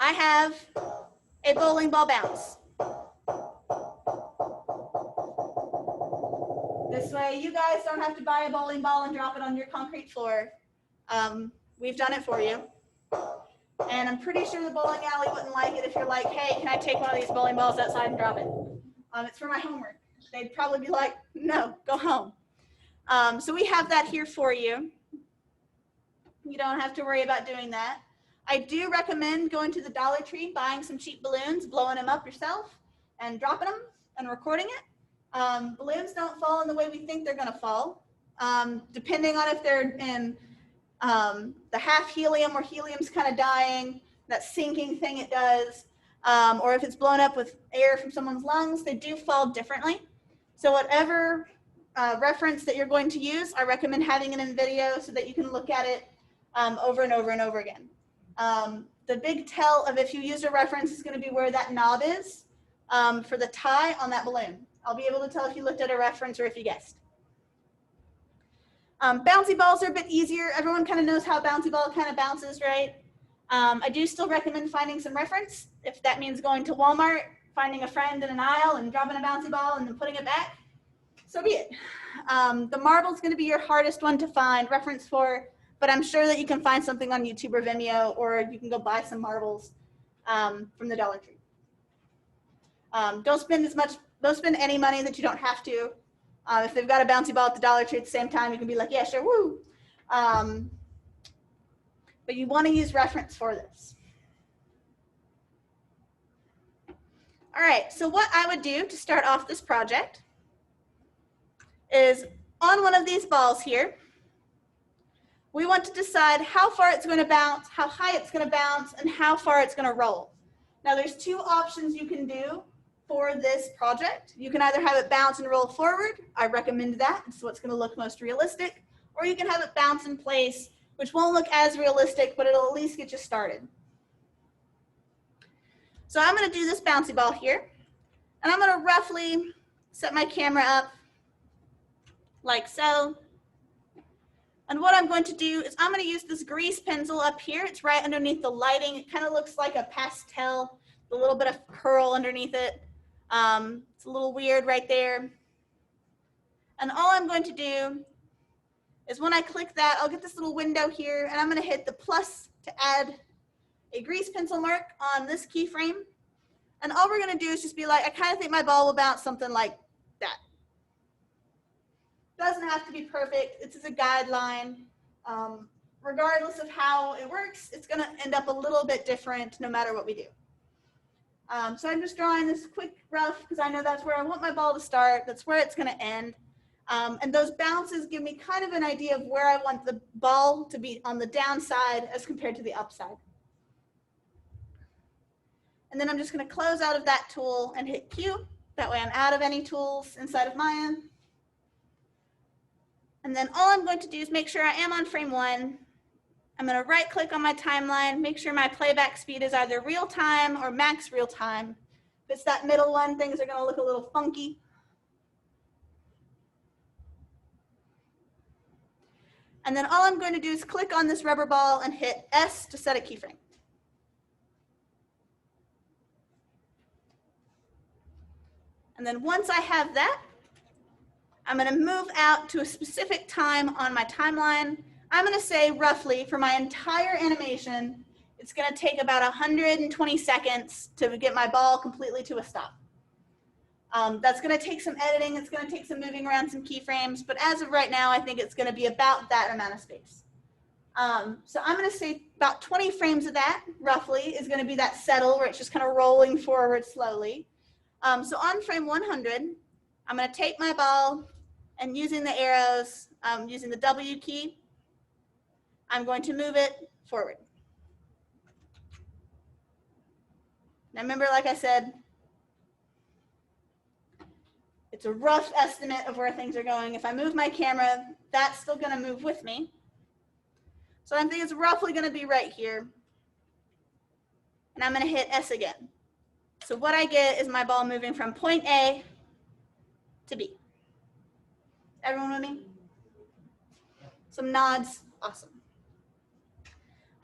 I have a bowling ball bounce. This way you guys don't have to buy a bowling ball and drop it on your concrete floor. We've done it for you. And I'm pretty sure the bowling alley wouldn't like it if you're like, hey, can I take one of these bowling balls outside and drop it? It's for my homework. They'd probably be like, no, go home. So we have that here for you. You don't have to worry about doing that. I do recommend going to the Dollar Tree, buying some cheap balloons, blowing them up yourself, and dropping them and recording it. Balloons don't fall in the way we think they're going to fall, depending on if they're in the half helium or helium's kind of dying, that sinking thing it does, or if it's blown up with air from someone's lungs, they do fall differently. So whatever reference that you're going to use, I recommend having it in video so that you can look at it over and over and over again. The big tell of if you use a reference is going to be where that knob is for the tie on that balloon. I'll be able to tell if you looked at a reference or if you guessed. Bouncy balls are a bit easier. Everyone kind of knows how a bouncy ball kind of bounces, right? I do still recommend finding some reference. If that means going to Walmart, finding a friend in an aisle and dropping a bouncy ball and then putting it back, so be it. The marble is going to be your hardest one to find reference for, but I'm sure that you can find something on YouTube or Vimeo, or you can go buy some marbles from the Dollar Tree. Don't spend any money that you don't have to. If they've got a bouncy ball at the Dollar Tree at the same time, you can be like, yeah, sure, woo. But you want to use reference for this. All right, so what I would do to start off this project is on one of these balls here, we want to decide how far it's going to bounce, how high it's going to bounce, and how far it's going to roll. Now there's 2 options you can do for this project. You can either have it bounce and roll forward. I recommend that. It's what's going to look most realistic. Or you can have it bounce in place, which won't look as realistic, but it'll at least get you started. So I'm going to do this bouncy ball here. And I'm going to roughly set my camera up like so. And what I'm going to do is I'm going to use this grease pencil up here. It's right underneath the lighting. It kind of looks like a pastel, a little bit of curl underneath it. It's a little weird right there. And all I'm going to do is when I click that, I'll get this little window here, and I'm going to hit the plus to add a grease pencil mark on this keyframe. And all we're going to do is just be like, I kind of think my ball will bounce something like that. Doesn't have to be perfect. It's just a guideline. Regardless of how it works, it's going to end up a little bit different no matter what we do. So I'm just drawing this quick rough because I know that's where I want my ball to start. That's where it's going to end. And those bounces give me kind of an idea of where I want the ball to be on the downside as compared to the upside. And then I'm just going to close out of that tool and hit Q. That way I'm out of any tools inside of Maya. And then all I'm going to do is make sure I am on frame 1. I'm going to right click on my timeline, make sure my playback speed is either real time or max real time. If it's that middle one, things are going to look a little funky. And then all I'm going to do is click on this rubber ball and hit S to set a keyframe. And then once I have that, I'm going to move out to a specific time on my timeline. I'm going to say roughly for my entire animation, it's going to take about 120 seconds to get my ball completely to a stop. That's going to take some editing. It's going to take some moving around some keyframes. But as of right now, I think it's going to be about that amount of space. So I'm going to say about 20 frames of that, roughly, is going to be that settle where it's just kind of rolling forward slowly. So on frame 100, I'm going to take my ball and using the arrows, using the W key, I'm going to move it forward. Now remember, like I said, it's a rough estimate of where things are going. If I move my camera, that's still going to move with me. So I think it's roughly going to be right here. And I'm going to hit S again. So what I get is my ball moving from point A to B. Everyone with me? Some nods. Awesome.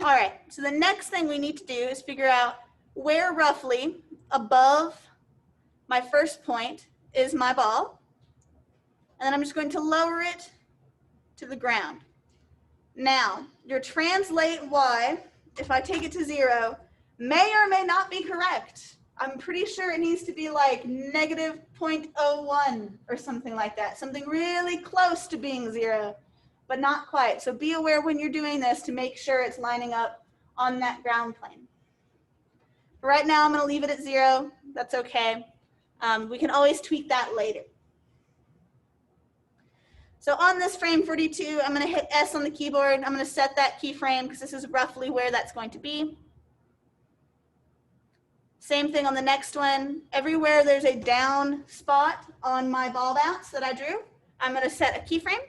All right, so the next thing we need to do is figure out where roughly above my first point is my ball. And then I'm just going to lower it to the ground. Now, your translate Y, if I take it to 0, may or may not be correct. I'm pretty sure it needs to be like negative 0.01 or something like that. Something really close to being 0. But not quite. So be aware when you're doing this to make sure it's lining up on that ground plane. For right now, I'm going to leave it at 0. That's okay. We can always tweak that later. So on this frame 42, I'm going to hit S on the keyboard. I'm going to set that keyframe because this is roughly where that's going to be. Same thing on the next one. Everywhere there's a down spot on my ball bounce that I drew, I'm going to set a keyframe.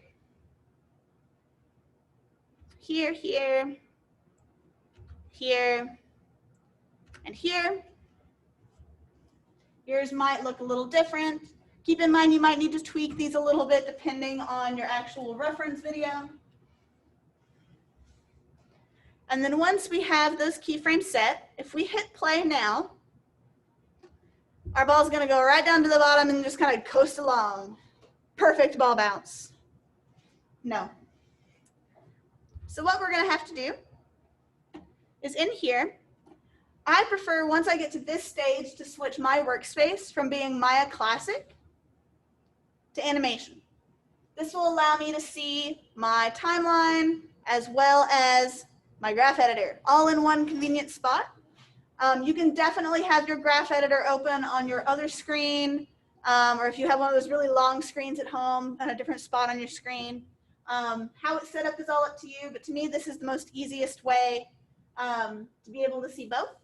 Here, here, here, and here. Yours might look a little different. Keep in mind you might need to tweak these a little bit depending on your actual reference video. And then once we have those keyframes set, if we hit play now, our ball is going to go right down to the bottom and just kind of coast along. Perfect ball bounce. No. So what we're going to have to do is in here, I prefer once I get to this stage to switch my workspace from being Maya Classic to animation. This will allow me to see my timeline as well as my graph editor all in one convenient spot. You can definitely have your graph editor open on your other screen, or if you have one of those really long screens at home on a different spot on your screen. How it's set up is all up to you, but to me this is the most easiest way to be able to see both.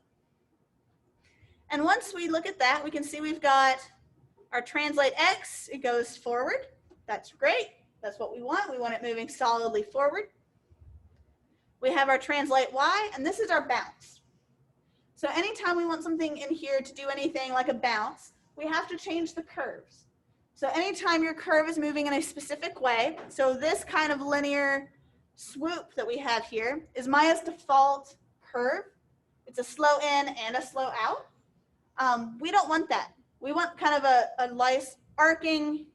And once we look at that, we can see we've got our translate X, it goes forward. That's great. That's what we want. We want it moving solidly forward. We have our translate Y, and this is our bounce. So anytime we want something in here to do anything like a bounce, we have to change the curves. So anytime your curve is moving in a specific way, so this kind of linear swoop that we have here is Maya's default curve. It's a slow in and a slow out. We don't want that. We want kind of a nice arcing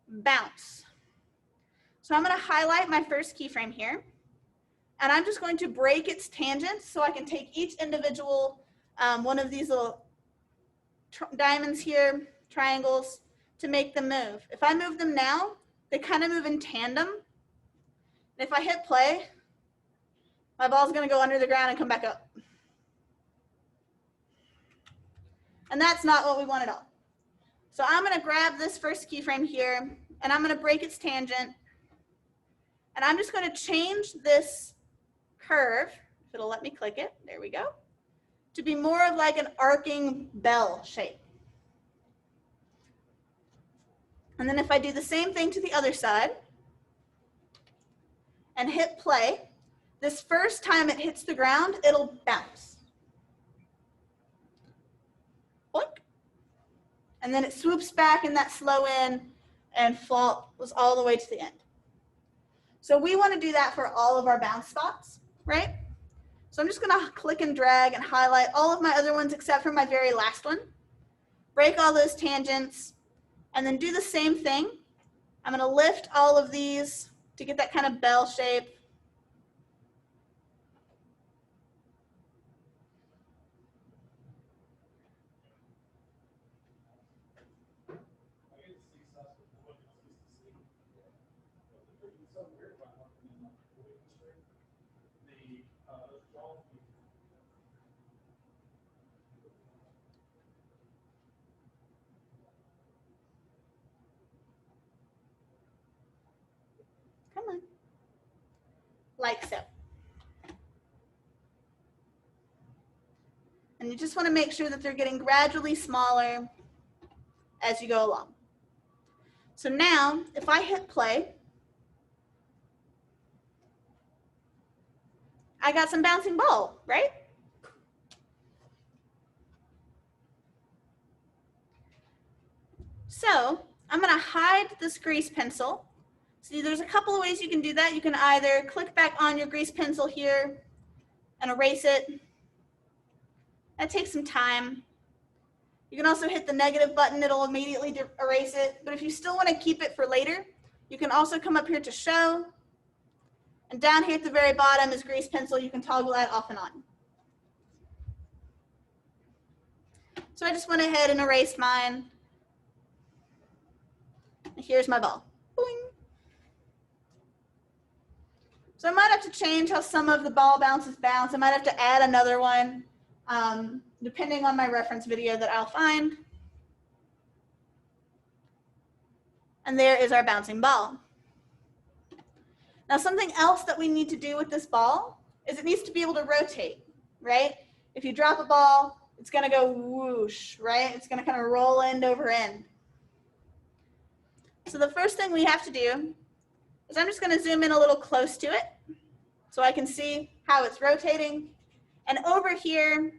bounce. So I'm going to highlight my first keyframe here, and I'm just going to break its tangents so I can take each individual one of these little diamonds here, triangles, to make them move. If I move them now, they kind of move in tandem. And if I hit play, my ball's going to go under the ground and come back up. And that's not what we want at all. So I'm going to grab this first keyframe here, and I'm going to break its tangent. And I'm just going to change this curve, if it'll let me click it, there we go, to be more of like an arcing bell shape. And then if I do the same thing to the other side and hit play, this first time it hits the ground, it'll bounce. Boink. And then it swoops back in that slow in and falls all the way to the end. So we want to do that for all of our bounce spots, right? So I'm just going to click and drag and highlight all of my other ones except for my very last one. Break all those tangents and then do the same thing. I'm going to lift all of these to get that kind of bell shape. Come on. Like so. And you just want to make sure that they're getting gradually smaller as you go along. So now, if I hit play, I got some bouncing ball, right? So I'm going to hide this grease pencil. See, there's a couple of ways you can do that. You can either click back on your grease pencil here and erase it. That takes some time. You can also hit the negative button. It'll immediately erase it. But if you still want to keep it for later, you can also come up here to show. And down here at the very bottom is grease pencil. You can toggle that off and on. So I just went ahead and erased mine. And here's my ball. Boing. So I might have to change how some of the ball bounces bounce. I might have to add another one, depending on my reference video that I'll find. And there is our bouncing ball. Now something else that we need to do with this ball is it needs to be able to rotate, right? If you drop a ball, it's going to go whoosh, right? It's going to kind of roll end over end. So the first thing we have to do is I'm just going to zoom in a little close to it so I can see how it's rotating. And over here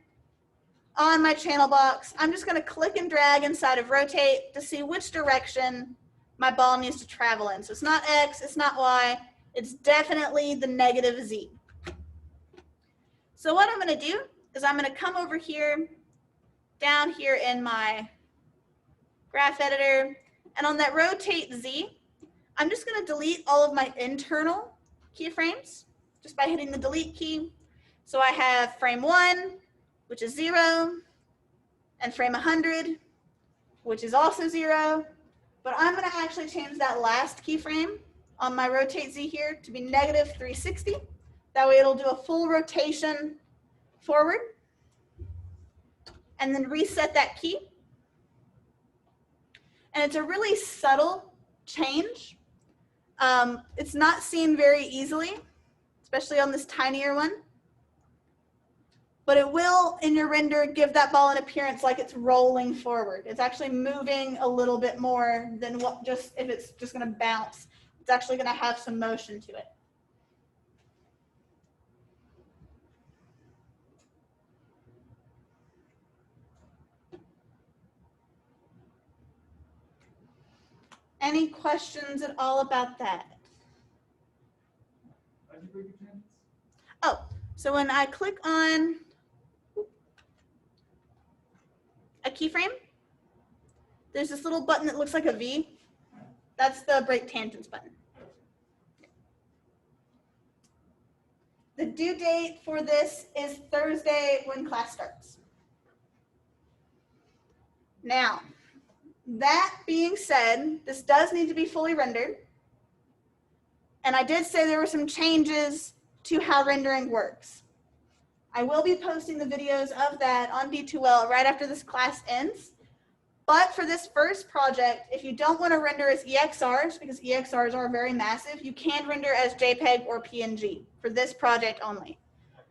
on my channel box, I'm just going to click and drag inside of rotate to see which direction my ball needs to travel in. So it's not X, it's not Y, it's definitely the negative Z. So what I'm going to do is I'm going to come over here, down here in my graph editor, and on that rotate Z, I'm just going to delete all of my internal keyframes just by hitting the delete key. So I have frame 1, which is 0, and frame 100, which is also 0. But I'm going to actually change that last keyframe on my rotate Z here to be negative 360. That way it'll do a full rotation forward. And then reset that key. And it's a really subtle change. It's not seen very easily, especially on this tinier one. But it will, in your render, give that ball an appearance like it's rolling forward. It's actually moving a little bit more than what just if it's just going to bounce. It's actually going to have some motion to it. Any questions at all about that? Oh, so when I click on a keyframe, there's this little button that looks like a V. That's the break tangents button. The due date for this is Thursday when class starts. Now, that being said, this does need to be fully rendered. And I did say there were some changes to how rendering works. I will be posting the videos of that on D2L right after this class ends. But for this first project, if you don't want to render as EXRs, because EXRs are very massive, you can render as JPEG or PNG for this project only.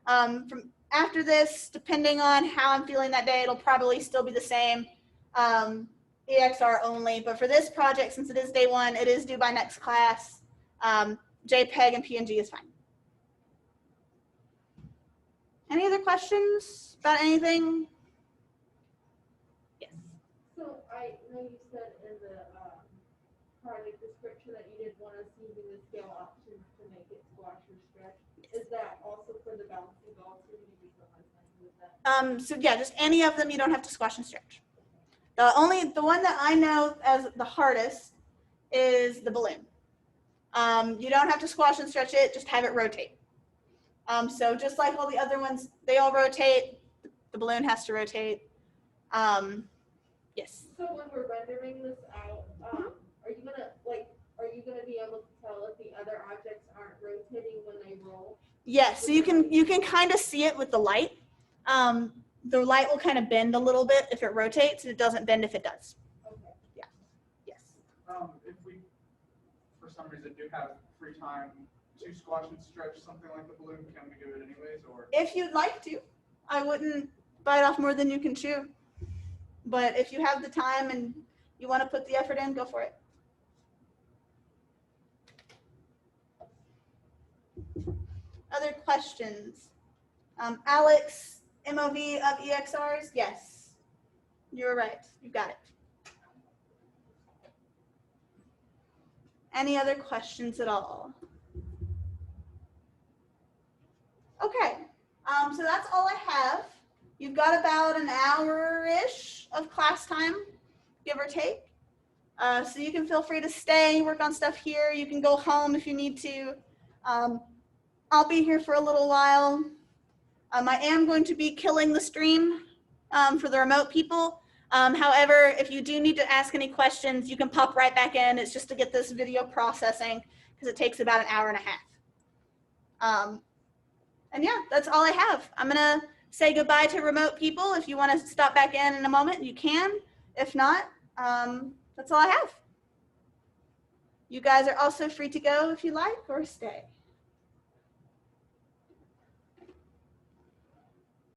From after this, depending on how I'm feeling that day, it'll probably still be the same, EXR only. But for this project, since it is day one, it is due by next class, JPEG and PNG is fine. Any other questions about anything? Yes. So I know you said in the project description that you did want us using the scale options to make it squash or stretch. Is that also for the bouncing ball too? Maybe someone's with that? So yeah, just any of them, you don't have to squash and stretch. The one that I know as the hardest is the balloon. You don't have to squash and stretch it, just have it rotate. So just like all the other ones, they all rotate. The balloon has to rotate. Yes. So when we're rendering this out, are you gonna be able to tell if the other objects aren't rotating when they roll? Yes. So you can kind of see it with the light. The light will kind of bend a little bit if it rotates, and it doesn't bend if it does. Okay. Yeah. Yes. If we, for some reason, do have free time to squash and stretch something like the balloon, can we do it anyways, or? If you'd like to, I wouldn't bite off more than you can chew. But if you have the time and you want to put the effort in, go for it. Other questions? Alex, MOV of EXRs? Yes, you're right. You got it. Any other questions at all? Okay, so that's all I have. You've got about an hour-ish of class time, give or take. So you can feel free to stay, work on stuff here. You can go home if you need to. I'll be here for a little while. I am going to be killing the stream for the remote people. However, if you do need to ask any questions, you can pop right back in. It's just to get this video processing because it takes about an hour and a half. And yeah, that's all I have. I'm gonna say goodbye to remote people. If you want to stop back in a moment, you can. If not, that's all I have. You guys are also free to go if you like, or stay.